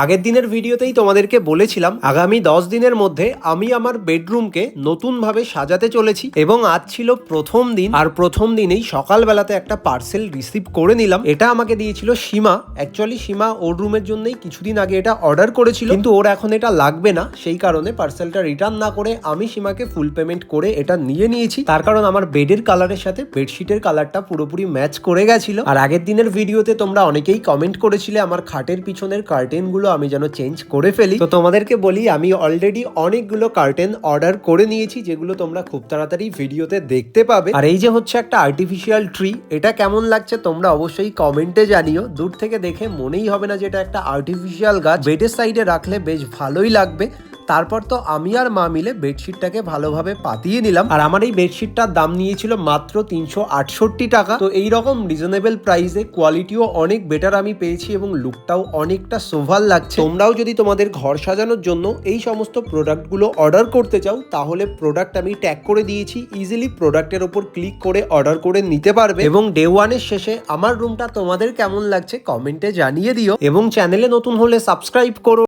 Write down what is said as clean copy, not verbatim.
আগের দিনের ভিডিওতেই তোমাদেরকে বলেছিলাম আগামী 10 দিনের মধ্যে আমি আমার বেডরুমকে নতুনভাবে সাজাতে চলেছি এবং আজ ছিল প্রথম দিন। আর প্রথম দিনেই সকালবেলাতে একটা পার্সেল রিসিভ করে নিলাম। এটা আমাকে দিয়েছিল সীমা। অ্যাকচুয়ালি সীমা ওর রুমের জন্যই কিছুদিন আগে এটা অর্ডার করেছিল, কিন্তু ওর এখন এটা লাগবে না, সেই কারণে পার্সেলটা রিটার্ন না করে আমি সীমাকে ফুল পেমেন্ট করে এটা নিয়ে নিয়েছি। তার কারণ আমার বেডের কালারের সাথে বেডশিটের কালারটা পুরোপুরি ম্যাচ করে গেছিল। আর আগের দিনের ভিডিওতে তোমরা অনেকেই কমেন্ট করেছিলে আমার খাটের পিছনের কার্টেন গুলো আমি যেন চেঞ্জ করে ফেলি। তো তোমাদেরকে বলি আমি অলরেডি অনেকগুলো কার্টেন অর্ডার করে নিয়েছি, যেগুলো তোমরা খুব তাড়াতাড়ি ভিডিওতে দেখতে পাবে। আর এই যে হচ্ছে একটা আর্টিফিশিয়াল ট্রি, এটা কেমন লাগছে তোমরা অবশ্যই কমেন্টে জানিও। দূর থেকে দেখে মনেই হবে না যে এটা একটা আর্টিফিশিয়াল গাছ। বেডের সাইডে রাখলে বেশ ভালোই লাগবে। তারপর তো আমি আর মা মিলে বেডশিটটাকে ভালোভাবে পাতিয়ে নিলাম। আর আমার এই বেডশিটটার দাম নিয়েছিল মাত্র 368 টাকা। তো এইরকম রিজনেবল প্রাইসে কোয়ালিটিও অনেক বেটার আমি পেয়েছি এবং লুকটাও অনেকটা সোভাল লাগছে। তোমরাও যদি তোমাদের ঘর সাজানোর জন্য এই সমস্ত প্রোডাক্টগুলো অর্ডার করতে চাও, তাহলে প্রোডাক্ট আমি ট্যাগ করে দিয়েছি, ইজিলি প্রোডাক্টের ওপর ক্লিক করে অর্ডার করে নিতে পারবে। এবং ডে ওয়ানের শেষে আমার রুমটা তোমাদের কেমন লাগছে কমেন্টে জানিয়ে দিও এবং চ্যানেলে নতুন হলে সাবস্ক্রাইব করো।